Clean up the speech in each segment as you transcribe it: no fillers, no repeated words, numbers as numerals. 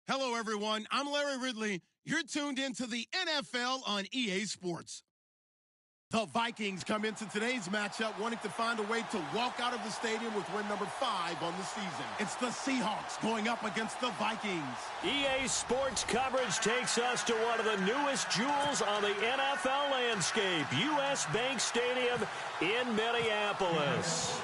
Hello, everyone. I'm Larry Ridley. You're tuned into the NFL on EA Sports. The Vikings come into today's matchup wanting to find a way to walk out of the stadium with win number 5 on the season. It's the Seahawks going up against the Vikings. EA Sports coverage takes us to one of the newest jewels on the NFL landscape, US Bank Stadium in Minneapolis.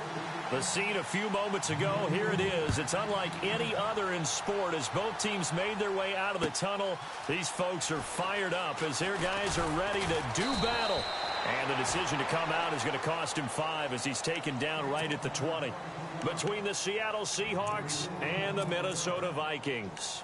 The scene a few moments ago, here it is. It's unlike any other in sport as both teams made their way out of the tunnel. These folks are fired up as their guys are ready to do battle. And the decision to come out is going to cost him 5 as he's taken down right at the 20. Between the Seattle Seahawks and the Minnesota Vikings.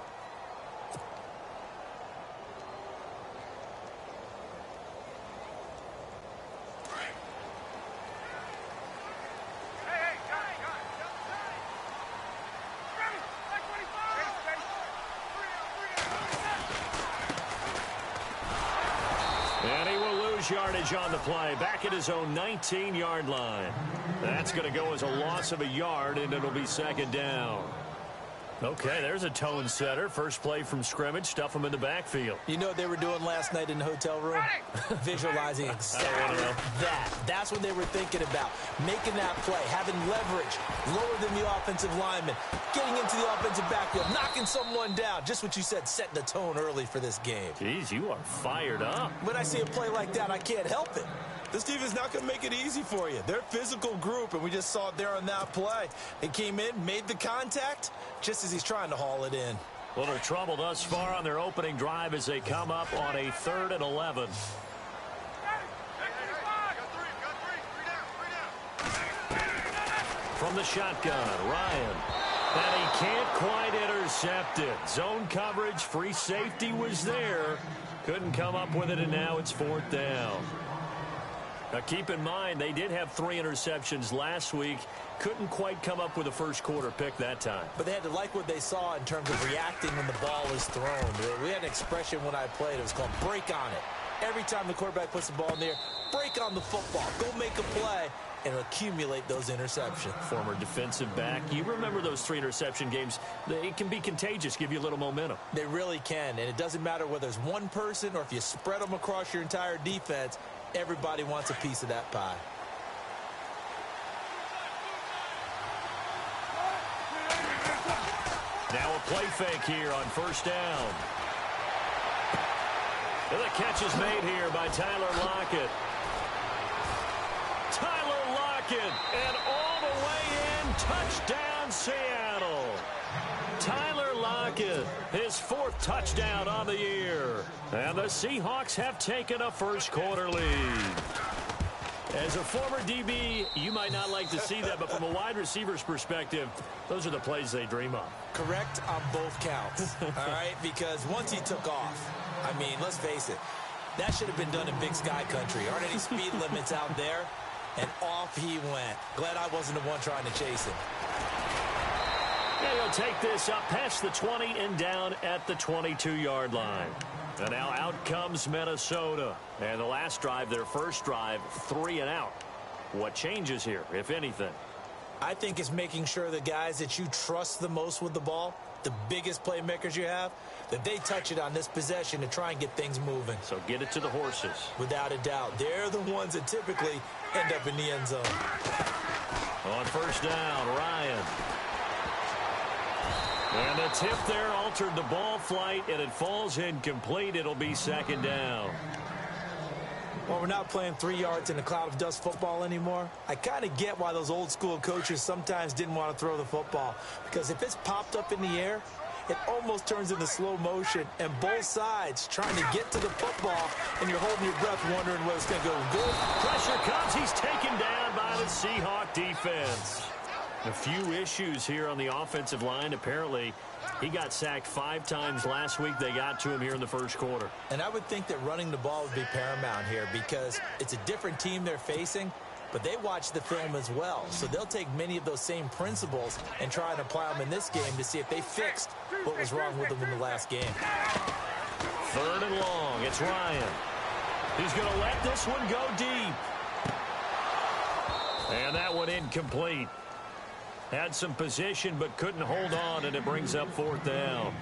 Yardage on the play, back at his own 19-yard line. That's going to go as a loss of a yard, and it'll be second down. Okay, there's a tone setter. First play from scrimmage, stuff him in the backfield. You know what they were doing last night in the hotel room? Visualizing exactly that. That's what they were thinking about. Making that play, having leverage, lower than the offensive lineman, getting into the offensive backfield, knocking someone down. Just what you said, setting the tone early for this game. Jeez, you are fired up. When I see a play like that, I can't help it. This team is not going to make it easy for you. They're a physical group, and we just saw it there on that play. They came in, made the contact, just as he's trying to haul it in. Little trouble thus far on their opening drive as they come up on a 3rd and 11. From the shotgun, Ryan. And he can't quite intercept it. Zone coverage, free safety was there. Couldn't come up with it, and now it's 4th down. Now, keep in mind, they did have 3 interceptions last week. Couldn't quite come up with a first-quarter pick that time. But they had to like what they saw in terms of reacting when the ball is thrown. We had an expression when I played. It was called break on it. Every time the quarterback puts the ball in the air, break on the football. Go make a play and accumulate those interceptions. Former defensive back. You remember those 3 interception games. It can be contagious, give you a little momentum. They really can, and it doesn't matter whether it's one person or if you spread them across your entire defense. Everybody wants a piece of that pie. Now a play fake here on 1st down. And the catch is made here by Tyler Lockett. Tyler Lockett, and all the way in, touchdown Seattle. Tyler Lockett, his 4th touchdown on the year. And the Seahawks have taken a first-quarter lead. As a former DB, you might not like to see that, but from a wide receiver's perspective, those are the plays they dream of. Correct on both counts, all right? Because once he took off, I mean, let's face it, that should have been done in Big Sky Country. Aren't any speed limits out there? And off he went. Glad I wasn't the one trying to chase him. And he'll take this up past the 20 and down at the 22-yard line. And now out comes Minnesota. And the last drive, their first drive, 3 and out. What changes here, if anything? I think it's making sure the guys that you trust the most with the ball, the biggest playmakers you have, that they touch it on this possession to try and get things moving. So get it to the horses. Without a doubt. They're the ones that typically end up in the end zone. On 1st down, Ryan. And the tip there altered the ball flight, and it falls incomplete. It'll be 2nd down. Well, we're not playing 3 yards in a cloud of dust football anymore. I kind of get why those old school coaches sometimes didn't want to throw the football. Because if it's popped up in the air, it almost turns into slow motion. And both sides trying to get to the football, and you're holding your breath wondering whether it's going to go good. Pressure comes. He's taken down by the Seahawk defense. A few issues here on the offensive line. Apparently, he got sacked 5 times last week. They got to him here in the first quarter. And I would think that running the ball would be paramount here because it's a different team they're facing, but they watch the film as well. So they'll take many of those same principles and try and apply them in this game to see if they fixed what was wrong with them in the last game. 3rd and long. It's Ryan. He's going to let this one go deep. And that one incomplete. Had some position but couldn't hold on, and it brings up 4th down.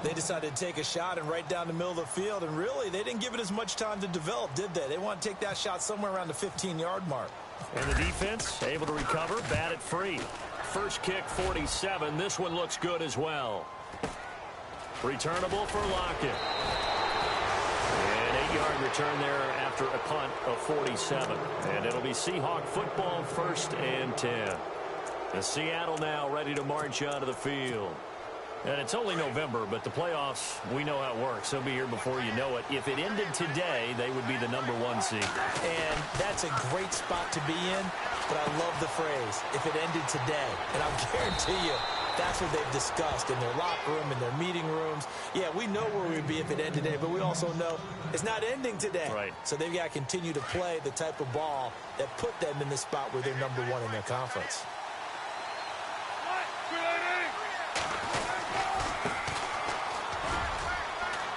They decided to take a shot and right down the middle of the field, and really, they didn't give it as much time to develop, did they? They want to take that shot somewhere around the 15-yard mark. And the defense able to recover, bat it free. First kick, 47. This one looks good as well. Returnable for Lockett. An 8-yard return there after a punt of 47. And it'll be Seahawk football, 1st and 10. And Seattle now ready to march onto the field. And it's only November, but the playoffs, we know how it works. They'll be here before you know it. If it ended today, they would be the #1 seed. And that's a great spot to be in, but I love the phrase, if it ended today. And I'll guarantee you, that's what they've discussed in their locker room, in their meeting rooms. Yeah, we know where we'd be if it ended today, but we also know it's not ending today. Right. So they've got to continue to play the type of ball that put them in the spot where they're #1 in their conference.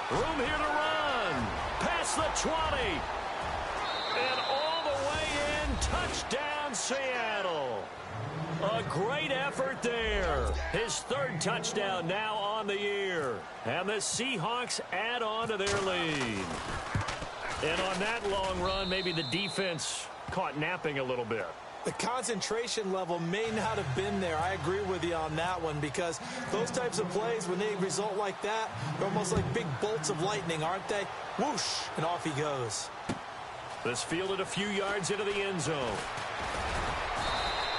Room here to run. Past the 20. And all the way in. Touchdown, Seattle. A great effort there. His 3rd touchdown now on the year. And the Seahawks add on to their lead. And on that long run, maybe the defense caught napping a little bit. The concentration level may not have been there. I agree with you on that one, because those types of plays, when they result like that, they're almost like big bolts of lightning, aren't they? Whoosh, and off he goes. This fielded a few yards into the end zone.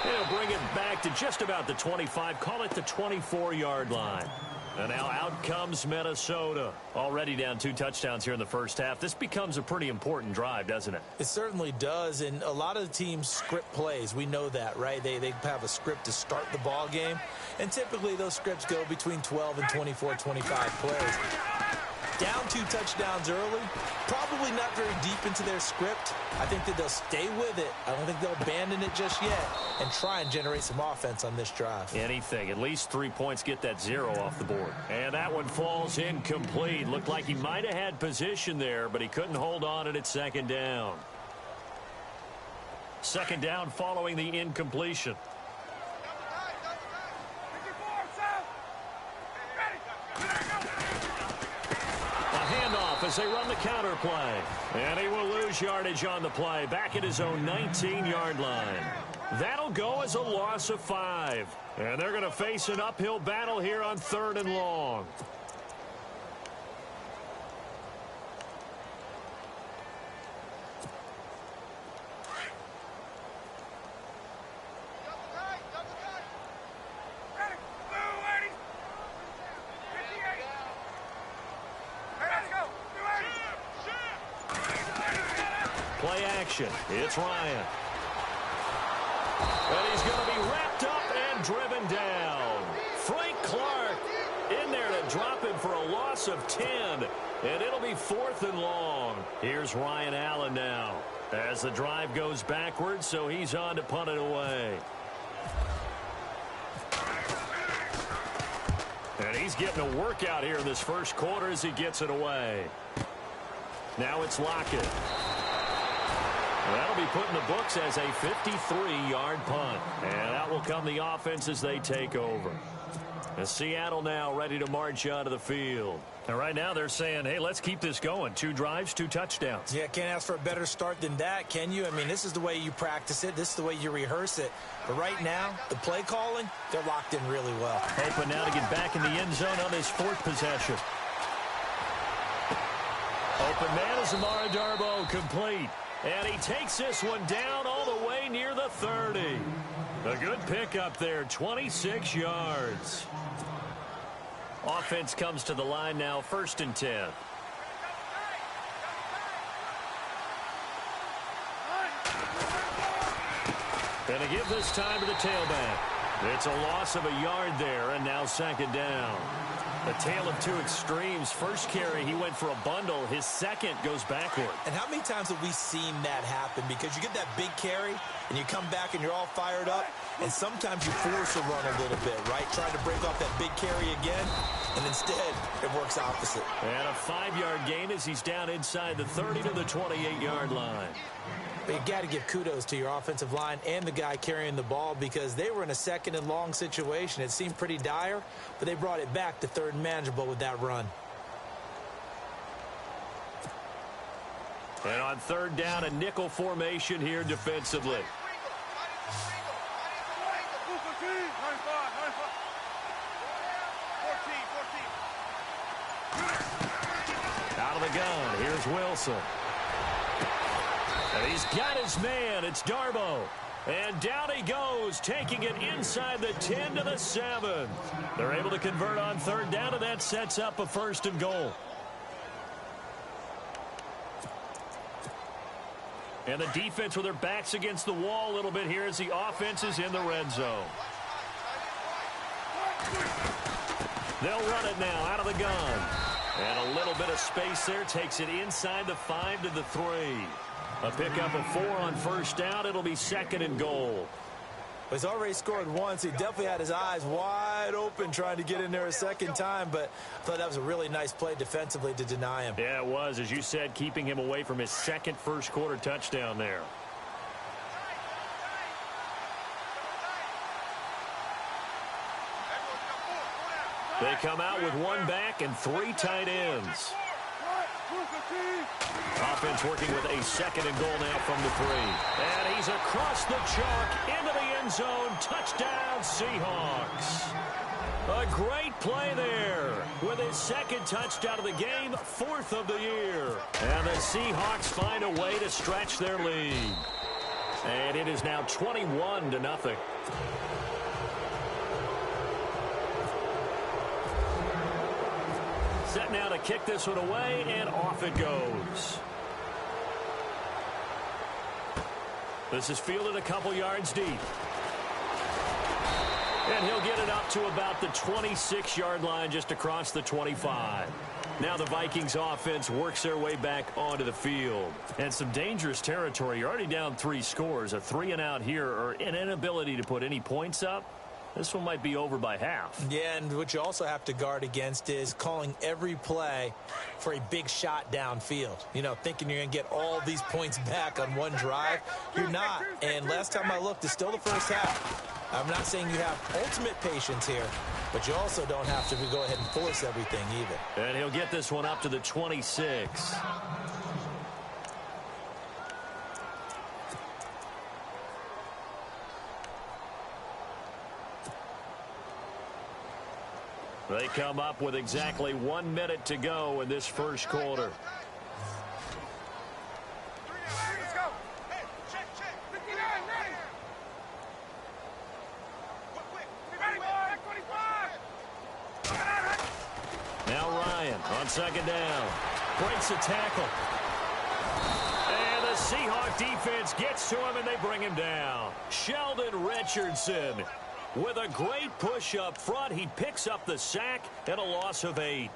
He'll bring it back to just about the 25, call it the 24-yard line. And now out comes Minnesota. Already down 2 touchdowns here in the first half. This becomes a pretty important drive, doesn't it? It certainly does, and a lot of the teams script plays. We know that, right? They have a script to start the ball game, and typically those scripts go between 12 and 24, 25 plays. Down 2 touchdowns early, probably not very deep into their script. I think that they'll stay with it. I don't think they'll abandon it just yet and try and generate some offense on this drive. Anything. At least 3 points, get that 0 off the board. And that one falls incomplete. Looked like he might have had position there, but he couldn't hold on at 2nd down. 2nd down following the incompletion. As they run the counter play. And he will lose yardage on the play. Back at his own 19-yard line. That'll go as a loss of 5. And they're going to face an uphill battle here on 3rd and long. Play action. It's Ryan. And he's going to be wrapped up and driven down. Frank Clark in there to drop him for a loss of 10. And it'll be 4th and long. Here's Ryan Allen now as the drive goes backwards, so he's on to punt it away. And he's getting a workout here in this first quarter as he gets it away. Now it's Lockett. That'll be put in the books as a 53-yard punt. And out will come the offense as they take over. And Seattle now ready to march onto the field. And right now they're saying, hey, let's keep this going. 2 drives, 2 touchdowns. Yeah, can't ask for a better start than that, can you? I mean, this is the way you practice it. This is the way you rehearse it. But right now, the play calling, they're locked in really well. Hoping now to get back in the end zone on his 4th possession. Open man is Amara Darboh, complete. And he takes this one down all the way near the 30. A good pickup there, 26 yards. Offense comes to the line now, 1st and 10. And to give this time to the tailback. It's a loss of a yard there, and now 2nd down. A tale of 2 extremes. First carry, he went for a bundle. His 2nd goes backward. And how many times have we seen that happen? Because you get that big carry, and you come back and you're all fired up, and sometimes you force a run a little bit, right? Trying to break off that big carry again, and instead, it works opposite. And a 5-yard gain as he's down inside the 30 to the 28-yard line. But you got to give kudos to your offensive line and the guy carrying the ball because they were in a second and long situation. It seemed pretty dire, but they brought it back to third and manageable with that run. And on third down, a nickel formation here defensively. Out of the gun, here's Wilson. And he's got his man, it's Darbo. And down he goes, taking it inside the 10 to the 7. They're able to convert on third down, and that sets up a 1st and goal. And the defense with their backs against the wall a little bit here as the offense is in the red zone. They'll run it now out of the gun. And a little bit of space there takes it inside the 5 to the 3. A pickup of 4 on first down. It'll be 2nd and goal. He's already scored once. He definitely had his eyes wide open trying to get in there a second time, but I thought that was a really nice play defensively to deny him. Yeah, it was, as you said, keeping him away from his second first-quarter touchdown there. They come out with 1 back and 3 tight ends. Offense working with a 2nd and goal now from the 3. And he's across the chalk into the end zone. Touchdown, Seahawks. A great play there with his 2nd touchdown of the game, 4th of the year. And the Seahawks find a way to stretch their lead. And it is now 21-0. Set now to kick this one away, and off it goes. This is fielded a couple yards deep. And he'll get it up to about the 26-yard line just across the 25. Now the Vikings offense works their way back onto the field. And some dangerous territory. You're already down 3 scores. A 3-and-out here or an inability to put any points up. This one might be over by half. Yeah, and what you also have to guard against is calling every play for a big shot downfield. You know, thinking you're going to get all these points back on one drive. You're not. And last time I looked, it's still the first half. I'm not saying you have ultimate patience here, but you also don't have to go ahead and force everything either. And he'll get this one up to the 26. They come up with exactly 1 minute to go in this first quarter. Now Ryan on 2nd down. Breaks a tackle. And the Seahawk defense gets to him and they bring him down. Sheldon Richardson with a great push up front. He picks up the sack and a loss of 8.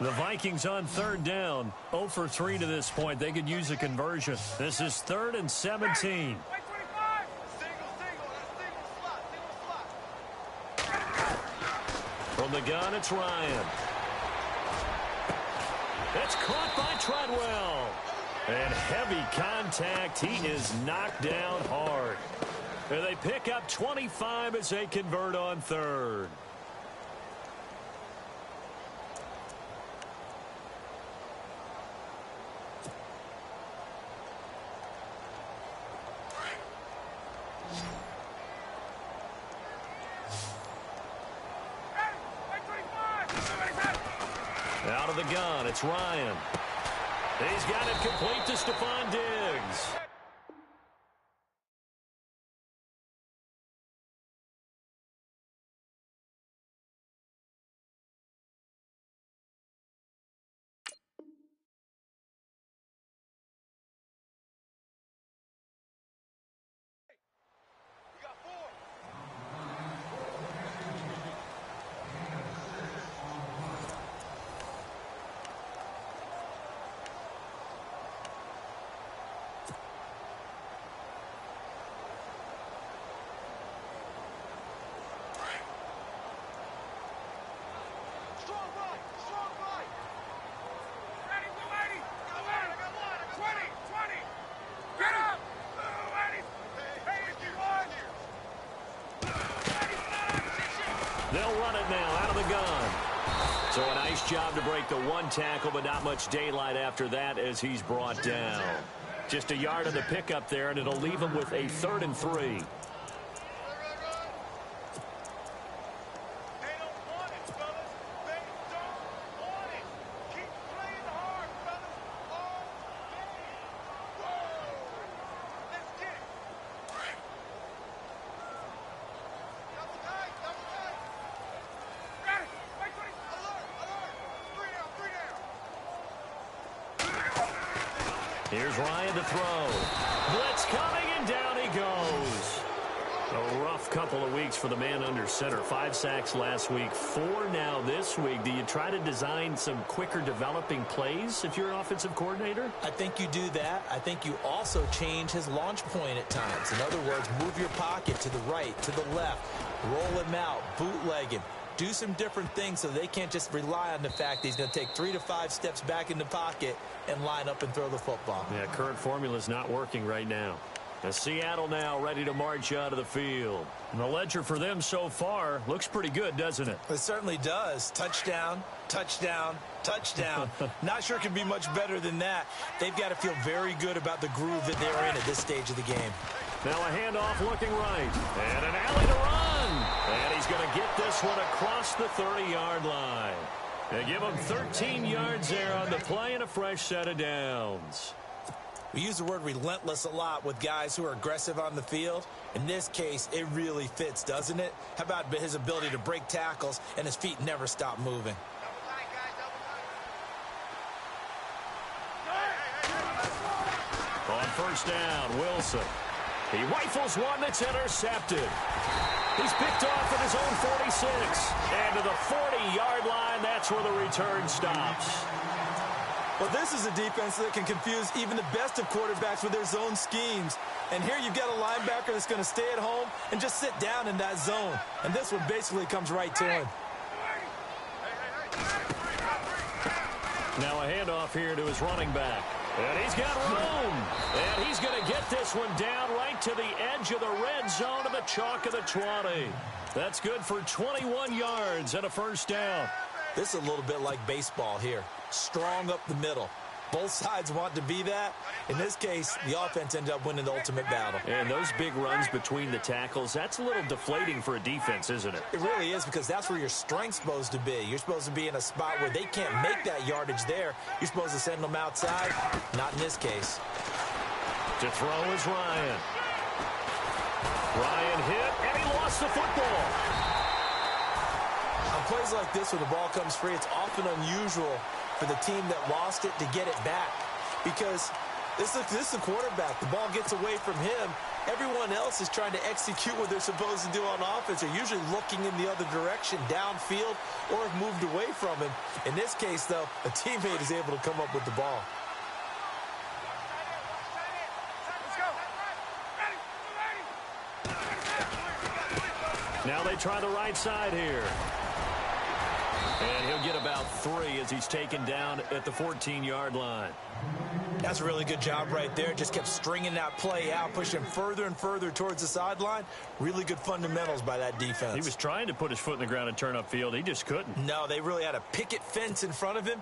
The Vikings on 3rd down. 0 for 3 to this point. They could use a conversion. This is 3rd and 17. From the gun, it's Ryan. It's caught by Treadwell. And heavy contact. He is knocked down hard. And they pick up 25 as they convert on 3rd. Out of the gun, it's Ryan. He's got it complete to Stephon Diggs. now out of the gun. So a nice job to break the one tackle, but not much daylight after that as he's brought down. Just a yard of the pickup there, and it'll leave him with a 3rd and 3. Here's Ryan to throw. Blitz coming, and down he goes. A rough couple of weeks for the man under center. 5 sacks last week, 4 now this week. Do you try to design some quicker developing plays if you're an offensive coordinator? I think you do that. I think you also change his launch point at times. In other words, move your pocket to the right, to the left, roll him out, bootleg him. Do some different things so they can't just rely on the fact that he's going to take 3 to 5 steps back in the pocket and line up and throw the football. Yeah, current formula is not working right now. Now Seattle now ready to march out of the field. And the ledger for them so far looks pretty good, doesn't it? It certainly does. Touchdown, touchdown, touchdown. Not sure it can be much better than that. They've got to feel very good about the groove that they're in at this stage of the game. Now a handoff looking right. And an alley to run. And he's going to get this one across the 30-yard line. They give him 13 yards there on the play and a fresh set of downs. We use the word relentless a lot with guys who are aggressive on the field. In this case, it really fits, doesn't it? How about his ability to break tackles and his feet never stop moving? On first down, Wilson. He rifles one that's intercepted. He's picked off at his own 46. And to the 40-yard line, that's where the return stops. Well, this is a defense that can confuse even the best of quarterbacks with their zone schemes. And here you've got a linebacker that's going to stay at home and just sit down in that zone. And this one basically comes right to him. Now a handoff here to his running back. And he's got room. And he's going to get this one down right to the edge of the red zone of the chalk of the 20. That's good for 21 yards and a first down. This is a little bit like baseball here. Strong up the middle. Both sides want to be that. In this case, the offense ended up winning the ultimate battle. And those big runs between the tackles, that's a little deflating for a defense, isn't it? It really is, because that's where your strength's supposed to be. You're supposed to be in a spot where they can't make that yardage there. You're supposed to send them outside. Not in this case. To throw is Ryan. Ryan hit, and he lost the football. On plays like this where the ball comes free, it's often unusual for the team that lost it to get it back, because this is the quarterback. The ball gets away from him. Everyone else is trying to execute what they're supposed to do on offense. They're usually looking in the other direction, downfield, or have moved away from him. In this case, though, a teammate is able to come up with the ball. Now they try the right side here. And he'll get about 3 as he's taken down at the 14-yard line. That's a really good job right there. Just kept stringing that play out, pushing further and further towards the sideline. Really good fundamentals by that defense. He was trying to put his foot in the ground and turn upfield. He just couldn't. No, they really had a picket fence in front of him.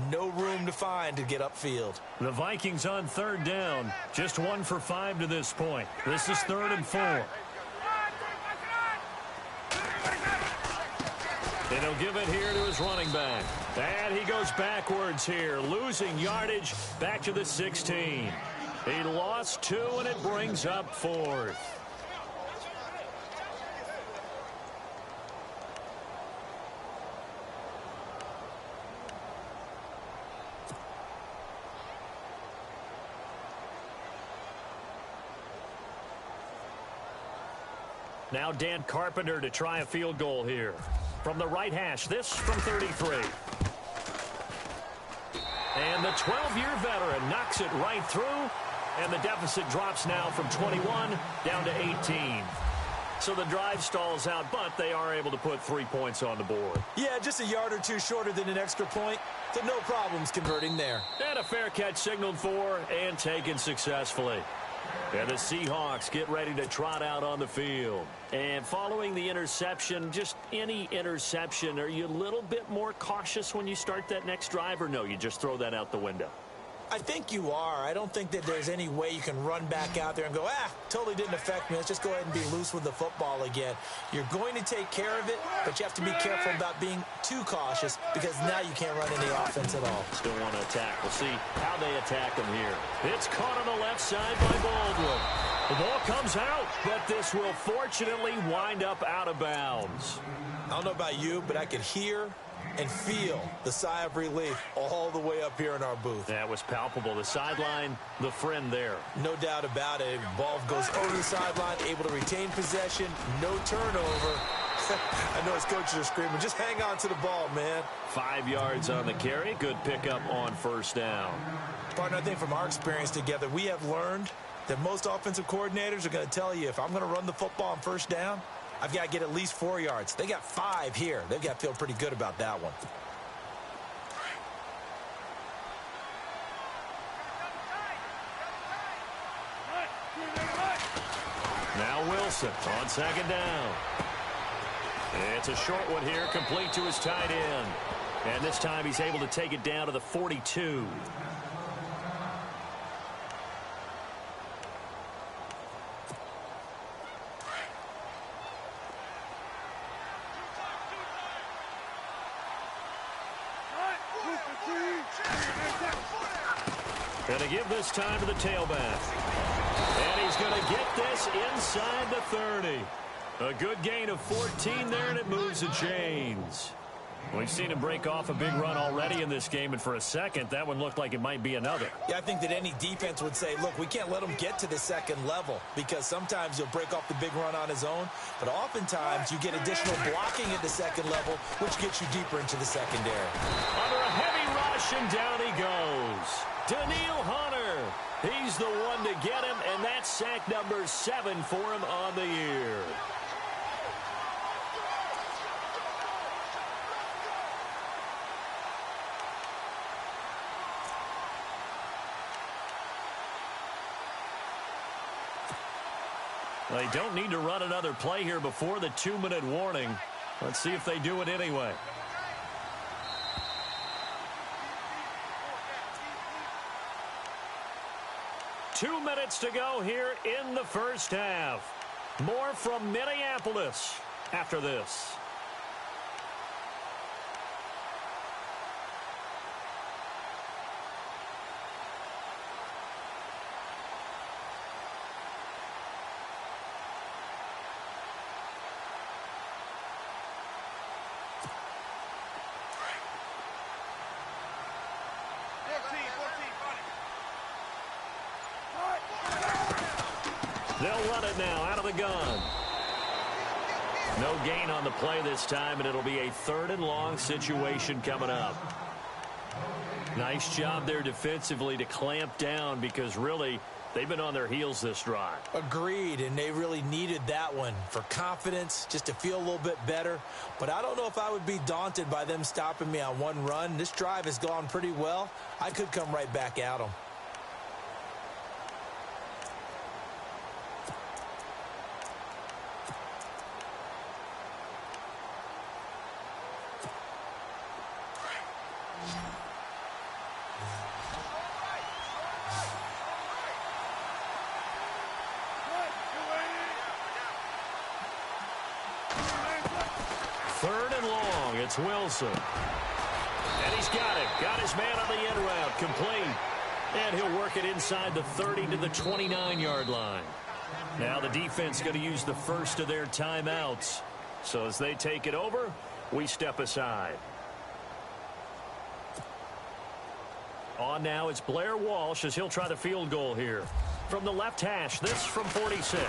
No room to find to get upfield. The Vikings on 3rd down. Just 1 for 5 to this point. This is 3rd and 4. And he'll give it here to his running back. And he goes backwards here, losing yardage back to the 16. He lost 2, and it brings up 4th. Now Dan Carpenter to try a field goal here. From the right hash, this from 33. And the 12-year veteran knocks it right through, and the deficit drops now from 21 down to 18. So the drive stalls out, but they are able to put 3 points on the board. Yeah, just a yard or two shorter than an extra point, so no problems converting there. And a fair catch signaled for and taken successfully. And the Seahawks get ready to trot out on the field. And following the interception, just any interception, are you a little bit more cautious when you start that next drive, or no, you just throw that out the window? I think you are. I don't think that there's any way you can run back out there and go, totally didn't affect me. Let's just go ahead and be loose with the football again. You're going to take care of it, but you have to be careful about being too cautious because now you can't run any offense at all. Still want to attack. We'll see how they attack him here. It's caught on the left side by Baldwin. The ball comes out, but this will fortunately wind up out of bounds. I don't know about you, but I could hear and feel the sigh of relief all the way up here in our booth. That was palpable. The sideline, the friend there. No doubt about it. Ball goes over the sideline, able to retain possession, no turnover. I know his coaches are screaming, just hang on to the ball, man. 5 yards on the carry. Good pickup on first down. Partner, I think from our experience together, we have learned that most offensive coordinators are going to tell you, if I'm going to run the football on first down, I've got to get at least 4 yards. They got 5 here. They've got to feel pretty good about that one. Now Wilson on second down. It's a short one here, complete to his tight end. And this time he's able to take it down to the 42. Going to give this time to the tailback. And he's going to get this inside the 30. A good gain of 14 there, and it moves the chains. We've seen him break off a big run already in this game, and for a second, that one looked like it might be another. Yeah, I think that any defense would say, look, we can't let him get to the second level because sometimes he'll break off the big run on his own, but oftentimes you get additional blocking at the second level, which gets you deeper into the secondary. Under a heavy rush, and down he goes. Daniil Hunter. He's the one to get him, and that's sack number 7 for him on the year. They don't need to run another play here before the 2-minute warning. Let's see if they do it anyway. Two minutes to go here in the first half. More from Minneapolis after this. They'll run it now out of the gun. No gain on the play this time, and it'll be a 3rd and long situation coming up. Nice job there defensively to clamp down because really they've been on their heels this drive. Agreed, and they really needed that one for confidence, just to feel a little bit better. But I don't know if I would be daunted by them stopping me on one run. This drive has gone pretty well. I could come right back at them. It's Wilson. And he's got it. Got his man on the end route. Complete. And he'll work it inside the 30 to the 29-yard line. Now the defense going to use the first of their timeouts. So as they take it over, we step aside. On now, it's Blair Walsh as he'll try the field goal here. From the left hash, this from 46.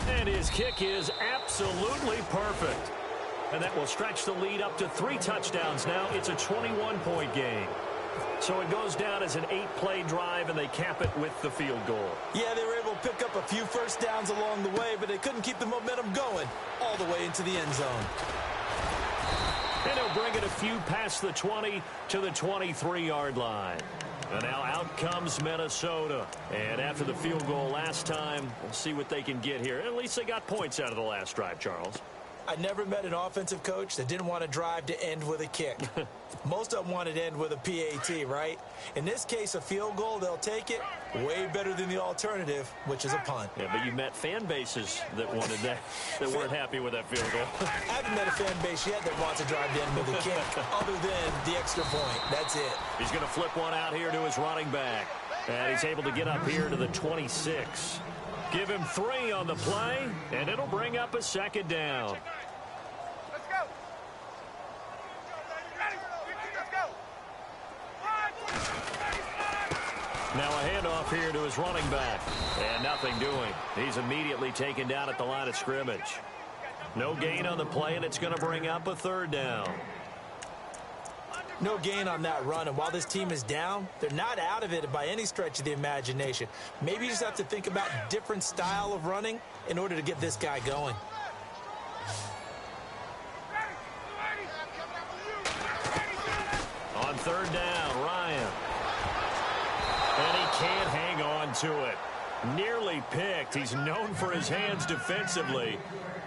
And his kick is absolutely perfect. And that will stretch the lead up to 3 touchdowns now. It's a 21-point game. So it goes down as an 8-play drive, and they cap it with the field goal. Yeah, they were able to pick up a few first downs along the way, but they couldn't keep the momentum going all the way into the end zone. And he'll bring it a few past the 20 to the 23-yard line. And now out comes Minnesota. And after the field goal last time, we'll see what they can get here. At least they got points out of the last drive, Charles. I never met an offensive coach that didn't want to drive to end with a kick. Most of them wanted to end with a PAT, right? In this case, a field goal, they'll take it. Way better than the alternative, which is a punt. Yeah, but you met fan bases that wanted that, that weren't happy with that field goal. I haven't met a fan base yet that wants to drive to end with a kick, other than the extra point. That's it. He's going to flip one out here to his running back. And he's able to get up here to the 26. Give him 3 on the play, and it'll bring up a second down. Now a handoff here to his running back. And nothing doing. He's immediately taken down at the line of scrimmage. No gain on the play, and it's going to bring up a third down. No gain on that run, and while this team is down, they're not out of it by any stretch of the imagination. Maybe you just have to think about different style of running in order to get this guy going. On third down, Ryan. And he can't hang on to it. Nearly picked. He's known for his hands defensively,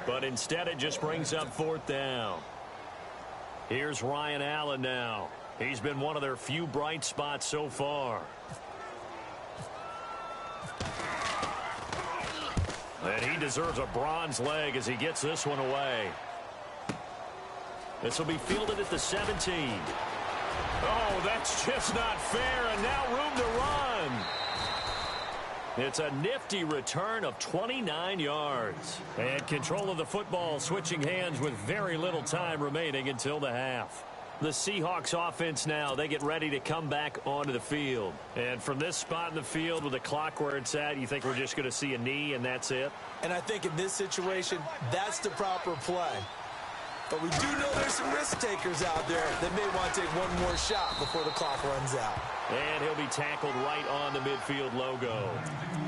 but instead it just brings up fourth down. Here's Ryan Allen now. He's been one of their few bright spots so far. And he deserves a bronze leg as he gets this one away. This will be fielded at the 17. Oh, that's just not fair, and now room to run. It's a nifty return of 29 yards. And control of the football switching hands with very little time remaining until the half. The Seahawks offense now, they get ready to come back onto the field. And from this spot in the field with the clock where it's at, you think we're just going to see a knee and that's it? And I think in this situation, that's the proper play. But we do know there's some risk takers out there that may want to take one more shot before the clock runs out. And he'll be tackled right on the midfield logo.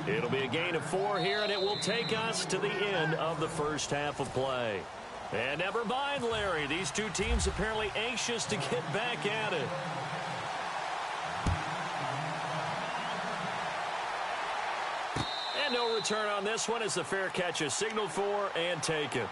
It'll be a gain of 4 here, and it will take us to the end of the first half of play. And never mind, Larry. These two teams apparently anxious to get back at it. And no return on this one as the fair catch is signaled for and taken.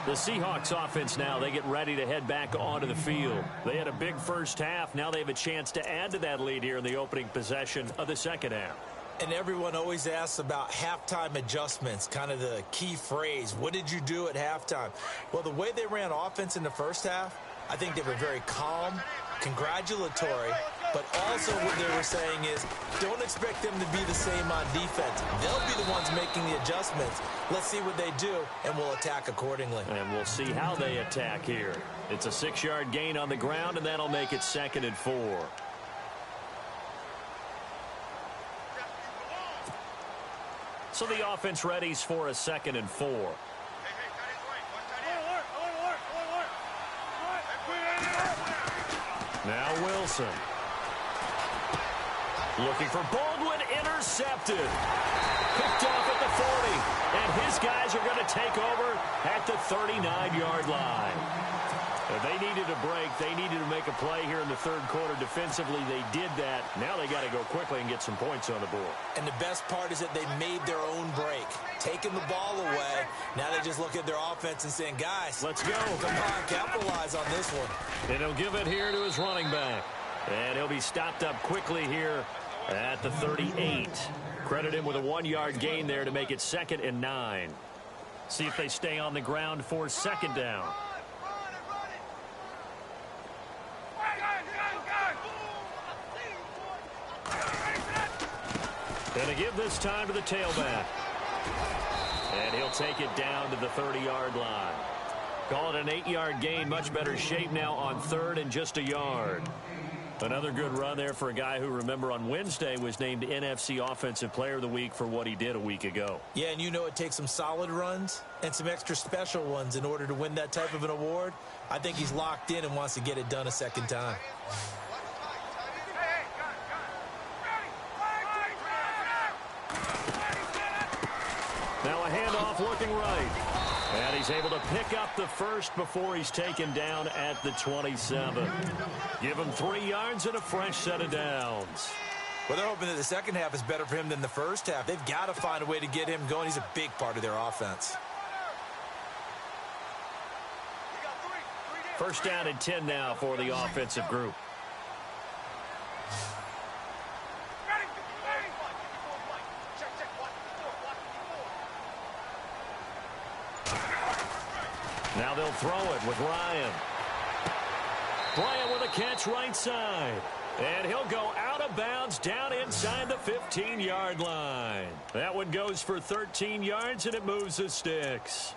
The Seahawks offense now, they get ready to head back onto the field. They had a big first half. Now they have a chance to add to that lead here in the opening possession of the second half. And everyone always asks about halftime adjustments, kind of the key phrase. What did you do at halftime? Well, the way they ran offense in the first half, I think they were very calm, congratulatory, but also what they were saying is don't expect them to be the same on defense. They'll be the ones making the adjustments. Let's see what they do, and we'll attack accordingly. And we'll see how they attack here. It's a 6-yard gain on the ground, and that'll make it 2nd and 4. So the offense readies for a 2nd and 4. Now Wilson. Looking for Baldwin, intercepted. Picked off at the 40. And his guys are going to take over at the 39-yard line. They needed a break. They needed to make a play here in the third quarter. Defensively, they did that. Now they got to go quickly and get some points on the board. And the best part is that they made their own break, taking the ball away. Now they just look at their offense and saying, guys, let's go. Come on, capitalize on this one. And he'll give it here to his running back. And he'll be stopped up quickly here at the 38. Credit him with a 1-yard gain there to make it 2nd and 9. See if they stay on the ground for 2nd down. And to give this time to the tailback. And he'll take it down to the 30-yard line. Call it an 8-yard gain. Much better shape now on 3rd and just a yard. Another good run there for a guy who, remember, on Wednesday was named NFC Offensive Player of the Week for what he did a week ago. Yeah, and you know it takes some solid runs and some extra special ones in order to win that type of an award. I think he's locked in and wants to get it done a second time. Now a handoff looking right. And he's able to pick up the first before he's taken down at the 27. Give him 3 yards and a fresh set of downs. Well, they're hoping that the second half is better for him than the first half. They've got to find a way to get him going. He's a big part of their offense. First down and 10 now for the offensive group. Now they'll throw it with Ryan. Bryant with a catch right side. And he'll go out of bounds down inside the 15-yard line. That one goes for 13 yards, and it moves the sticks.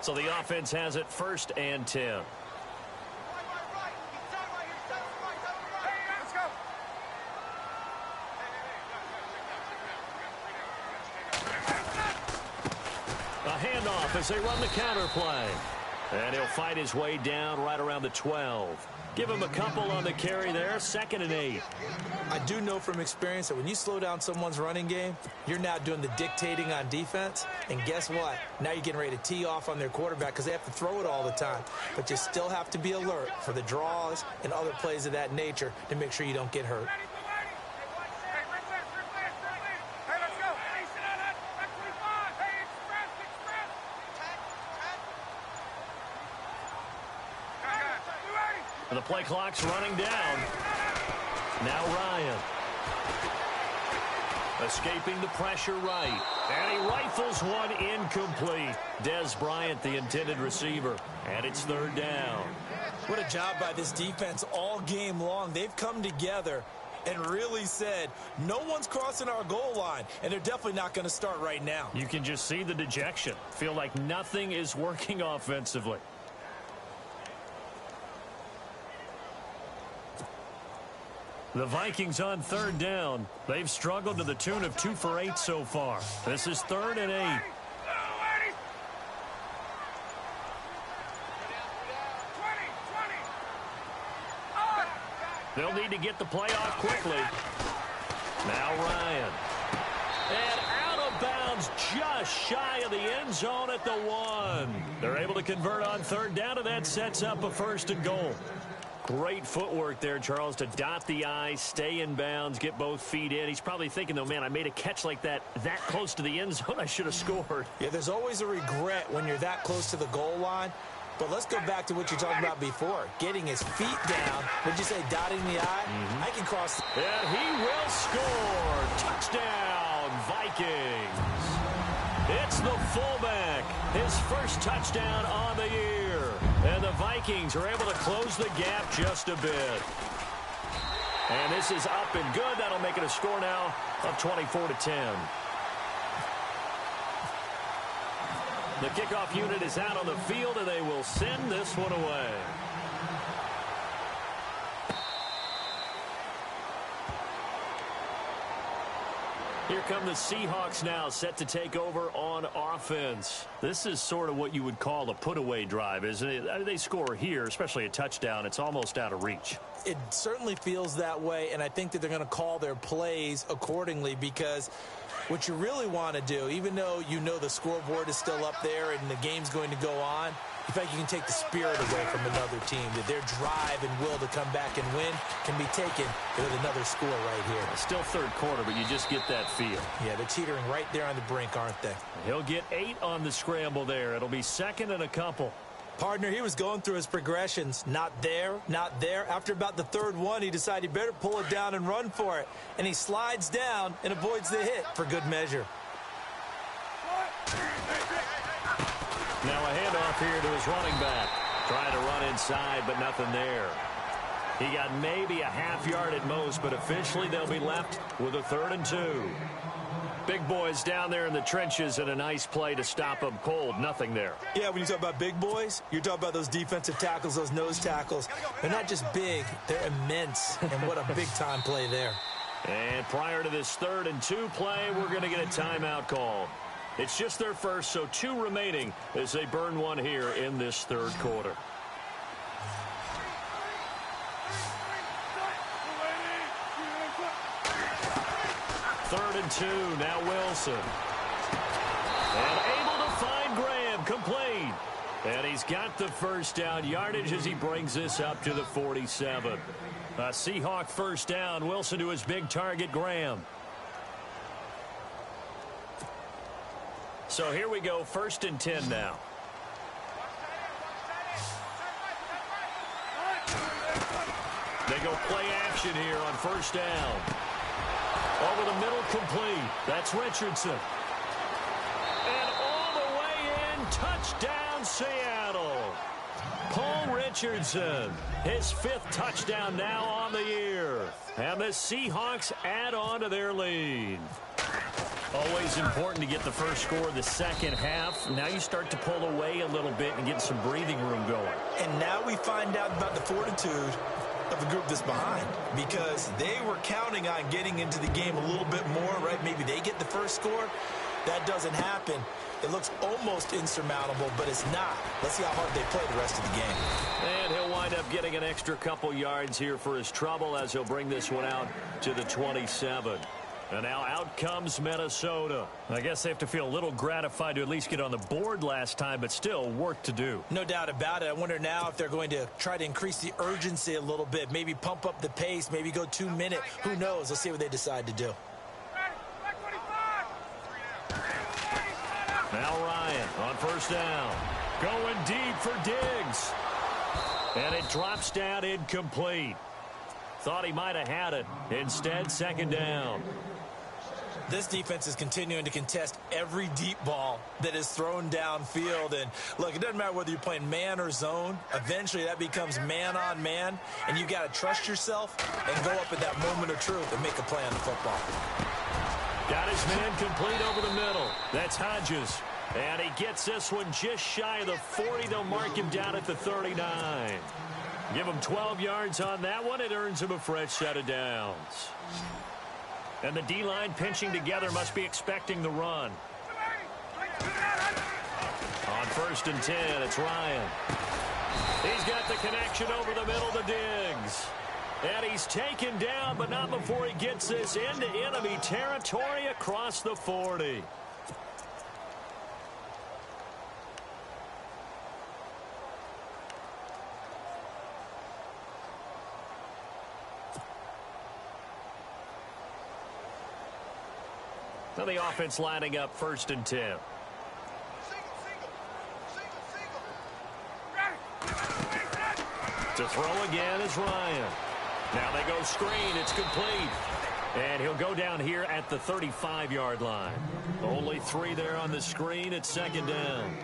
So the offense has it 1st and 10. Handoff as they run the counter play. And he'll fight his way down right around the 12. Give him a couple on the carry there. 2nd and 8. I do know from experience that when you slow down someone's running game, you're now doing the dictating on defense. And guess what? Now you're getting ready to tee off on their quarterback because they have to throw it all the time. But you still have to be alert for the draws and other plays of that nature to make sure you don't get hurt. The play clock's running down. Now Ryan. Escaping the pressure right. And he rifles one incomplete. Des Bryant, the intended receiver. And it's 3rd down. What a job by this defense all game long. They've come together and really said, no one's crossing our goal line. And they're definitely not going to start right now. You can just see the dejection. Feel like nothing is working offensively. The Vikings on 3rd down. They've struggled to the tune of 2 for 8 so far. This is 3rd and 8. They'll need to get the play off quickly. Now Ryan. And out of bounds just shy of the end zone at the 1. They're able to convert on 3rd down, and that sets up a 1st and goal. Great footwork there, Charles, to dot the I, stay in bounds, get both feet in. He's probably thinking, though, man, I made a catch like that close to the end zone. I should have scored. Yeah, there's always a regret when you're that close to the goal line. But let's go back to what you talked about before. Getting his feet down. Would you say dotting the I? I can cross. And he will score. Touchdown, Vikings. It's the fullback. His first touchdown on the year. And the Vikings are able to close the gap just a bit. And this is up and good. That'll make it a score now of 24-10. The kickoff unit is out on the field, and they will send this one away. Here come the Seahawks now, set to take over on offense. This is sort of what you would call a put-away drive, isn't it? They score here, especially a touchdown. It's almost out of reach. It certainly feels that way, and I think that they're going to call their plays accordingly because what you really want to do, even though you know the scoreboard is still up there and the game's going to go on, in fact, you can take the spirit away from another team, that their drive and will to come back and win can be taken with another score right here. Still 3rd quarter, but you just get that feel. Yeah, they're teetering right there on the brink, aren't they? He'll get 8 on the scramble there. It'll be 2nd and a couple. Partner, he was going through his progressions. Not there, not there. After about the 3rd one, he decided he better pull it down and run for it. And he slides down and avoids the hit for good measure. Now a handoff here to his running back. Trying to run inside, but nothing there. He got maybe a half yard at most, but officially they'll be left with a 3rd and 2. Big boys down there in the trenches, and a nice play to stop them cold. Nothing there. Yeah, when you talk about big boys, you're talking about those defensive tackles, those nose tackles. They're not just big, they're immense. And what a big-time play there. And prior to this 3rd and 2 play, we're going to get a timeout call. It's just their first, so 2 remaining as they burn one here in this 3rd quarter. 3rd and 2. Now Wilson. And able to find Graham. Complete. And he's got the first down yardage as he brings this up to the 47. A Seahawk first down. Wilson to his big target, Graham. So here we go, 1st and 10 now. They go play action here on 1st down. Over the middle, complete. That's Richardson. And all the way in, touchdown Seattle. Paul Richardson, his 5th touchdown now on the year. And the Seahawks add on to their lead. Always important to get the first score of the second half. Now you start to pull away a little bit and get some breathing room going. And now we find out about the fortitude of the group that's behind, because they were counting on getting into the game a little bit more, right? Maybe they get the first score. That doesn't happen. It looks almost insurmountable, but it's not. Let's see how hard they play the rest of the game. And he'll wind up getting an extra couple yards here for his trouble as he'll bring this one out to the 27. And now out comes Minnesota. I guess they have to feel a little gratified to at least get on the board last time, but still work to do. No doubt about it. I wonder now if they're going to try to increase the urgency a little bit, maybe pump up the pace, maybe go 2 minute. Who knows? Let's see what they decide to do. Now Ryan on 1st down. Going deep for Diggs. And it drops down incomplete. Thought he might have had it. Instead, 2nd down. This defense is continuing to contest every deep ball that is thrown downfield. And look, it doesn't matter whether you're playing man or zone. Eventually, that becomes man on man. And you've got to trust yourself and go up at that moment of truth and make a play on the football. Got his man complete over the middle. That's Hodges. And he gets this one just shy of the 40. They'll mark him down at the 39. Give him 12 yards on that one. It earns him a fresh set of downs. And the D-line pinching together must be expecting the run. On 1st and 10, it's Ryan. He's got the connection over the middle to Diggs. And he's taken down, but not before he gets this into enemy territory across the 40. Now the offense lining up 1st and 10. To throw again is Ryan. Now they go screen. It's complete. And he'll go down here at the 35-yard line. Only 3 there on the screen. It's 2nd down.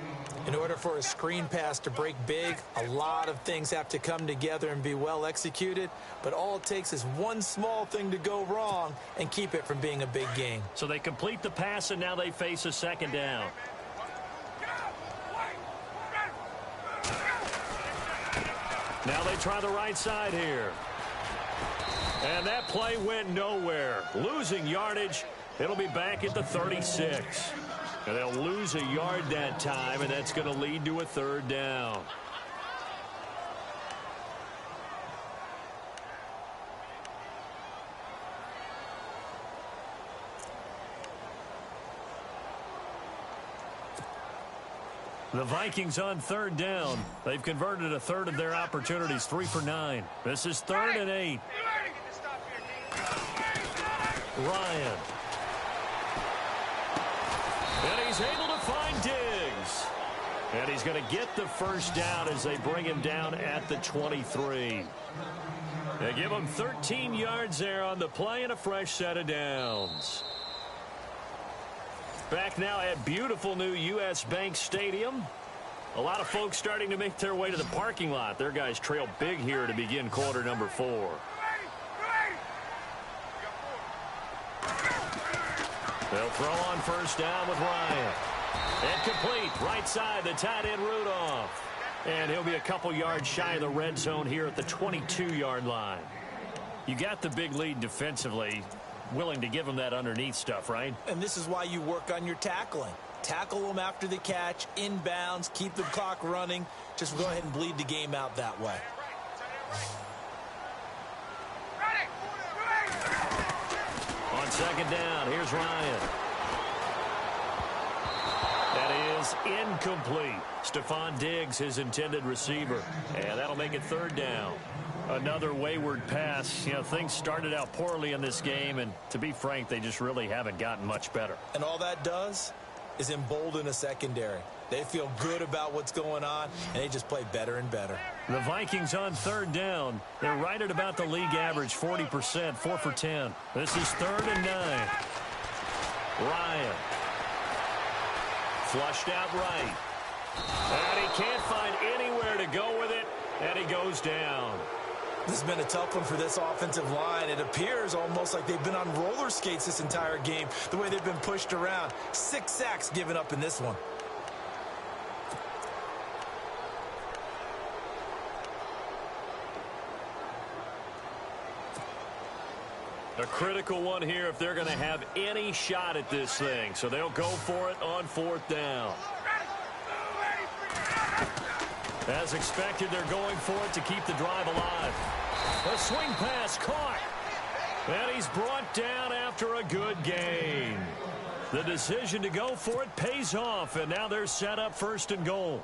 In order for a screen pass to break big, a lot of things have to come together and be well executed. But all it takes is one small thing to go wrong and keep it from being a big gain. So they complete the pass, and now they face a 2nd down. Now they try the right side here. And that play went nowhere. Losing yardage. It'll be back at the 36. And they'll lose a yard that time, and that's going to lead to a 3rd down. The Vikings on 3rd down. They've converted a 1/3 of their opportunities, 3 for 9. This is 3rd and 8. Ryan. And he's able to find Diggs. And he's going to get the first down as they bring him down at the 23. They give him 13 yards there on the play and a fresh set of downs. Back now at beautiful new U.S. Bank Stadium. A lot of folks starting to make their way to the parking lot. Their guys trail big here to begin quarter number 4. They'll throw on first down with Ryan. And complete. Right side, the tight end Rudolph. And he'll be a couple yards shy of the red zone here at the 22-yard line. You got the big lead defensively. Willing to give them that underneath stuff, right? And this is why you work on your tackling. Tackle them after the catch, inbounds, keep the clock running. Just go ahead and bleed the game out that way. On second down. Here's Ryan. That is incomplete. Stephon Diggs, his intended receiver. And that'll make it third down. Another wayward pass. You know, things started out poorly in this game, and to be frank, they just really haven't gotten much better. And all that does is embolden a secondary. They feel good about what's going on, and they just play better and better. The Vikings on third down. They're right at about the league average, 40%, 4 for 10. This is 3rd and 9. Ryan. Flushed out right. And he can't find anywhere to go with it, and he goes down. This has been a tough one for this offensive line. It appears almost like they've been on roller skates this entire game, the way they've been pushed around. 6 sacks given up in this one. A critical one here if they're going to have any shot at this thing. So they'll go for it on 4th down. As expected, they're going for it to keep the drive alive. A swing pass caught. And he's brought down after a good gain. The decision to go for it pays off, and now they're set up 1st and goal.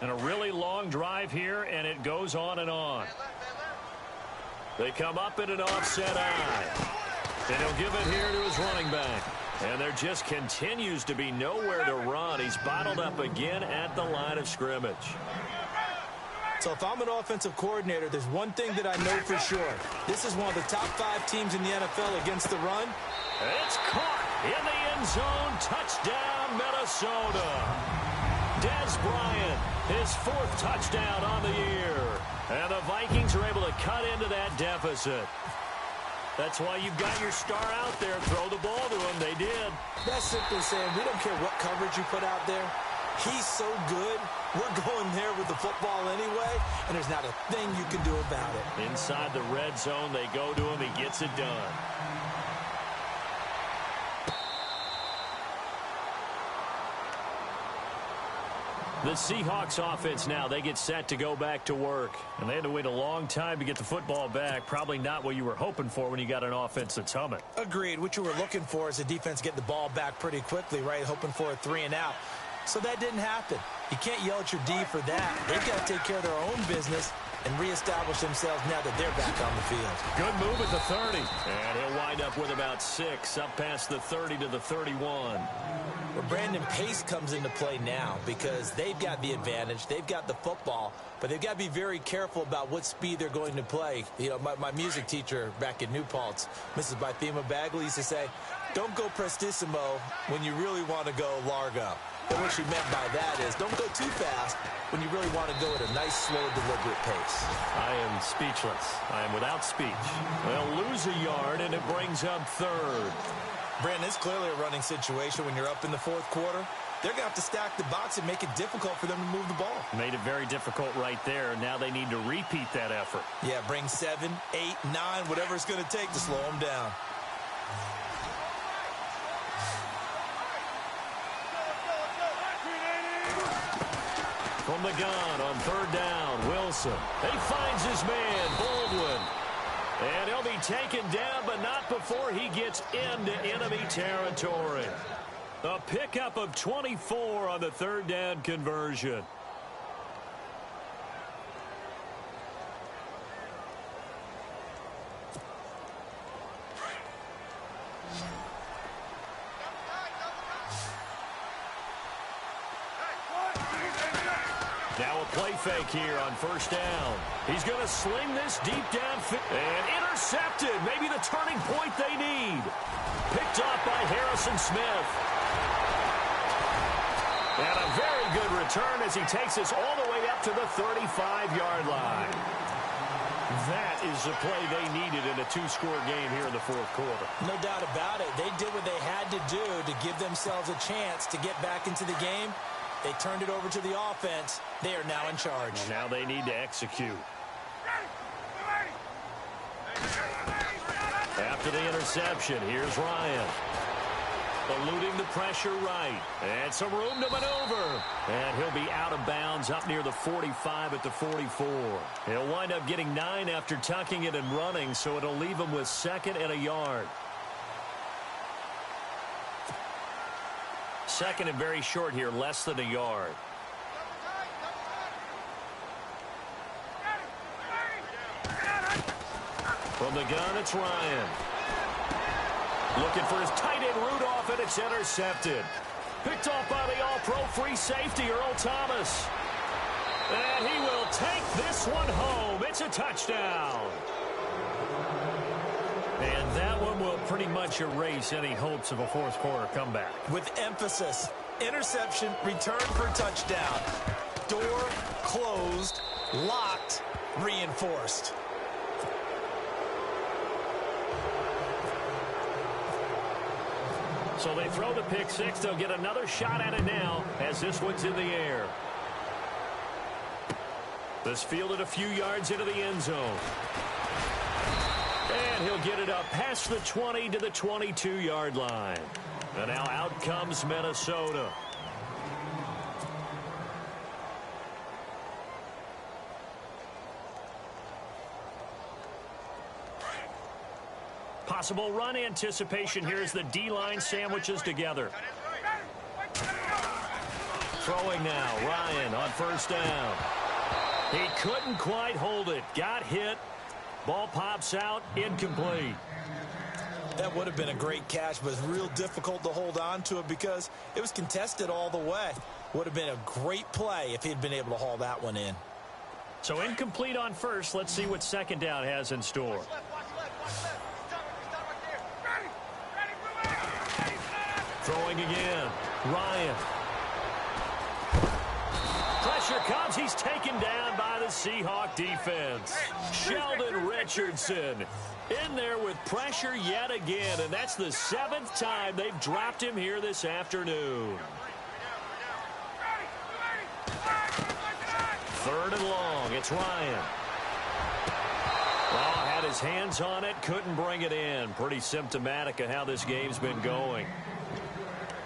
And a really long drive here, and it goes on and on. They come up in an offset eye. And he'll give it here to his running back. And there just continues to be nowhere to run. He's bottled up again at the line of scrimmage. So if I'm an offensive coordinator, there's one thing that I know for sure. This is one of the top 5 teams in the NFL against the run. It's caught in the end zone. Touchdown, Minnesota. Dez Bryant, his 4th touchdown on the year. And the Vikings are able to cut into that deficit. That's why you've got your star out there. Throw the ball to him. They did. That's simply saying we don't care what coverage you put out there. He's so good. We're going there with the football anyway, and there's not a thing you can do about it. Inside the red zone, they go to him. He gets it done. The Seahawks offense now, they get set to go back to work. And they had to wait a long time to get the football back. Probably not what you were hoping for when you got an offense that's humming. Agreed. What you were looking for is the defense get the ball back pretty quickly, right? Hoping for a 3 and out. So that didn't happen. You can't yell at your D for that. They've got to take care of their own business and reestablish themselves now that they're back on the field. Good move at the 30. And he'll wind up with about 6 up past the 30 to the 31. Well, Brandon, pace comes into play now because they've got the advantage. They've got the football, but they've got to be very careful about what speed they're going to play. You know, my music teacher back in New Paltz, Mrs. Bythema Bagley, used to say, don't go prestissimo when you really want to go largo. And what she meant by that is don't go too fast when you really want to go at a nice, slow, deliberate pace. I am speechless. I am without speech. They'll lose a yard, and it brings up 3rd. Brandon, it's clearly a running situation when you're up in the 4th quarter. They're going to have to stack the box and make it difficult for them to move the ball. Made it very difficult right there. Now they need to repeat that effort. Yeah, bring 7, 8, 9, whatever it's going to take to slow them down. From the gun on 3rd down, Wilson. He finds his man, Baldwin. And he'll be taken down, but not before he gets into enemy territory. A pickup of 24 on the 3rd down conversion. Now a play fake here on 1st down. He's going to sling this deep down and intercepted. Maybe the turning point they need. Picked off by Harrison Smith. And a very good return as he takes us all the way up to the 35-yard line. That is the play they needed in a 2-score game here in the 4th quarter. No doubt about it. They did what they had to do to give themselves a chance to get back into the game. They turned it over to the offense. They are now in charge. And now they need to execute. After the interception, here's Ryan. Eluding the pressure right. And some room to maneuver. And he'll be out of bounds up near the 45 at the 44. He'll wind up getting 9 after tucking it and running, so it'll leave him with 2nd and a yard. 2nd and very short here, less than a yard. From the gun, it's Ryan. Looking for his tight end Rudolph, and it's intercepted. Picked off by the all-pro free safety, Earl Thomas. And he will take this one home. It's a touchdown. And that one will pretty much erase any hopes of a fourth-quarter comeback. With emphasis, interception, return for touchdown. Door closed, locked, reinforced. So they throw the pick six. They'll get another shot at it now as this one's in the air. This fielded a few yards into the end zone. And he'll get it up past the 20 to the 22-yard line. And now out comes Minnesota. Possible run anticipation here as the D-line sandwiches together. Throwing now, Ryan on first down. He couldn't quite hold it. Got hit. Ball pops out, incomplete. That would have been a great catch, but it's real difficult to hold on to it because it was contested all the way. Would have been a great play if he'd been able to haul that one in. So incomplete on first. Let's see what second down has in store. Throwing again. Ryan. Pressure comes. He's taken down by the Seahawk defense. Sheldon Richardson in there with pressure yet again, and that's the 7th time they've dropped him here this afternoon. 3rd and long. It's Ryan. Oh, had his hands on it, couldn't bring it in. Pretty symptomatic of how this game's been going.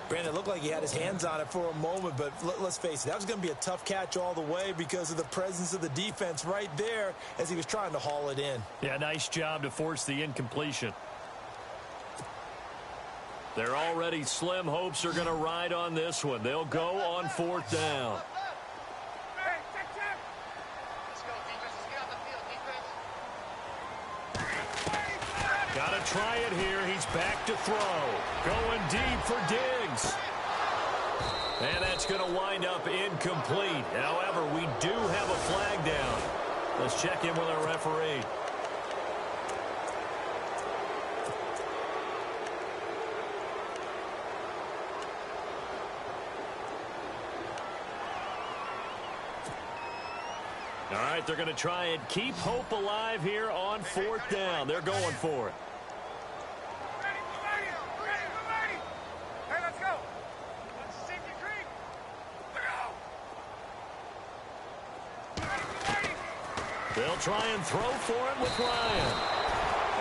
Brandon, it looked like he had his hands on it for a moment, but let's face it, that was going to be a tough catch all the way because of the presence of the defense right there as he was trying to haul it in. Yeah, nice job to force the incompletion. Their already slim hopes are going to ride on this one. They'll go on 4th down. Got to try it here. He's back to throw. Going deep for Diggs. And that's going to wind up incomplete. However, we do have a flag down. Let's check in with our referee. All right, they're going to try and keep hope alive here on 4th down. They're going for it. Hey, let's go. Let's see if you creep. They'll try and throw for it with Ryan.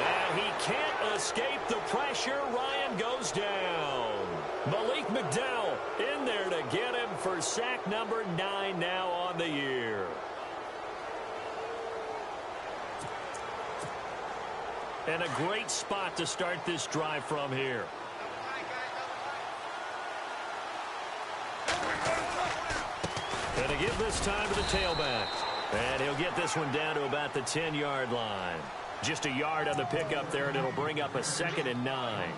And he can't escape the pressure. Ryan goes down. Malik McDowell in there to get him for sack number 9 now on the year. And a great spot to start this drive from here. And to give this time to the tailback. And he'll get this one down to about the 10-yard line. Just a yard on the pickup there, and it'll bring up a 2nd and 9.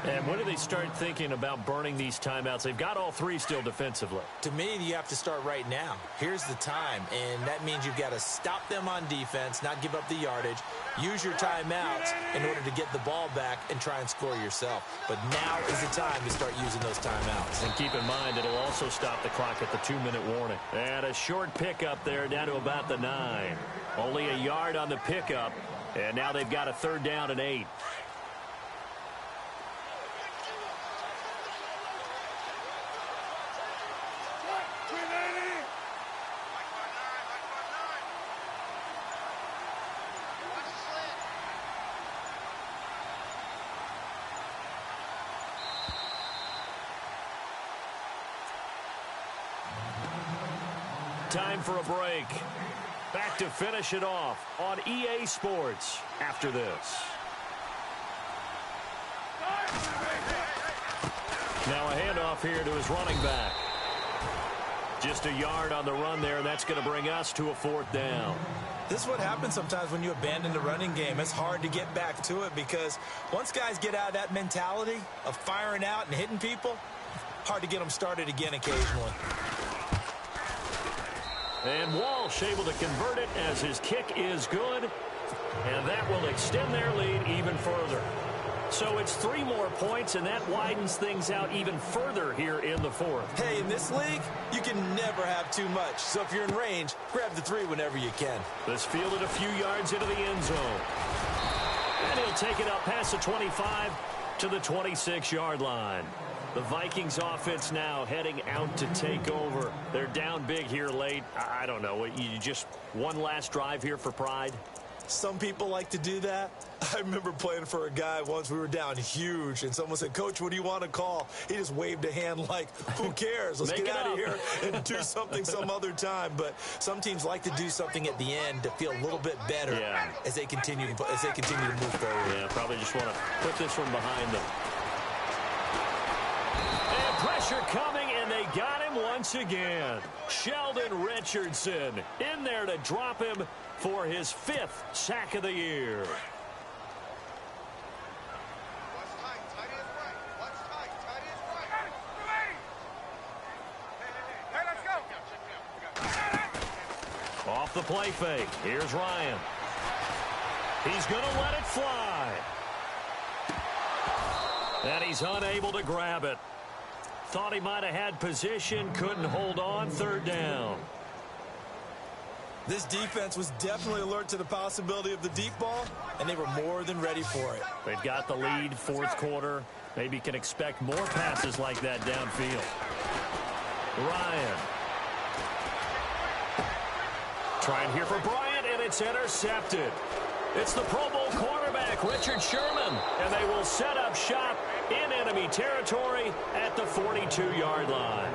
And when do they start thinking about burning these timeouts? They've got all 3 still defensively. To me, you have to start right now. Here's the time, and that means you've got to stop them on defense, not give up the yardage, use your timeouts in order to get the ball back and try and score yourself. But now is the time to start using those timeouts. And keep in mind, it'll also stop the clock at the 2-minute warning. And a short pickup there down to about the 9. Only a yard on the pickup. And now they've got a 3rd down and 8. Time for a break. Back to finish it off on EA Sports after this. Now a handoff here to his running back. Just a yard on the run there. That's going to bring us to a 4th down. This is what happens sometimes when you abandon the running game. It's hard to get back to it because once guys get out of that mentality of firing out and hitting people, hard to get them started again occasionally. And Walsh able to convert it as his kick is good. And that will extend their lead even further. So it's 3 more points, and that widens things out even further here in the 4th. Hey, in this league, you can never have too much. So if you're in range, grab the 3 whenever you can. This fielded a few yards into the end zone. And he'll take it up past the 25 to the 26-yard line. The Vikings offense now heading out to take over. They're down big here late. I don't know. You just one last drive here for pride? Some people like to do that. I remember playing for a guy once. We were down huge, and someone said, "Coach, what do you want to call?" He just waved a hand like, who cares? Let's get out of here and do something some other time. But some teams like to do something at the end to feel a little bit better as they continue to move forward. Yeah, probably just want to put this one behind them. And pressure coming, and they got him once again. Sheldon Richardson in there to drop him for his 5th sack of the year. Off the play fake. Here's Ryan. He's going to let it fly. And he's unable to grab it. Thought he might have had position, couldn't hold on. 3rd down. This defense was definitely alert to the possibility of the deep ball, and they were more than ready for it. They've got the lead, 4th quarter. Maybe can expect more passes like that downfield. Ryan. Trying here for Bryant, and it's intercepted. It's the Pro Bowl cornerback, Richard Sherman, and they will set up shop in enemy territory at the 42-yard line.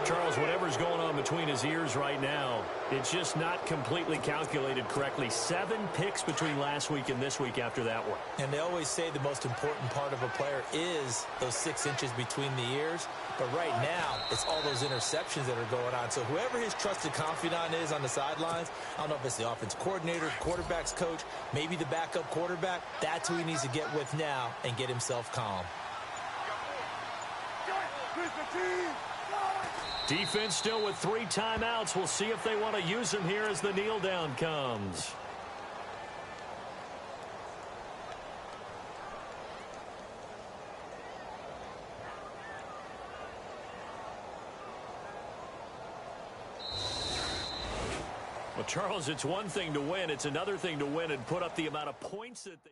Charles, whatever's going on between his ears right now, it's just not completely calculated correctly. 7 picks between last week and this week after that one. And they always say the most important part of a player is those 6 inches between the ears. But right now, it's all those interceptions that are going on. So whoever his trusted confidant is on the sidelines, I don't know if it's the offense coordinator, quarterback's coach, maybe the backup quarterback, that's who he needs to get with now and get himself calm. Defense still with 3 timeouts. We'll see if they want to use them here as the kneel down comes. Well, Charles, it's one thing to win. It's another thing to win and put up the amount of points that they...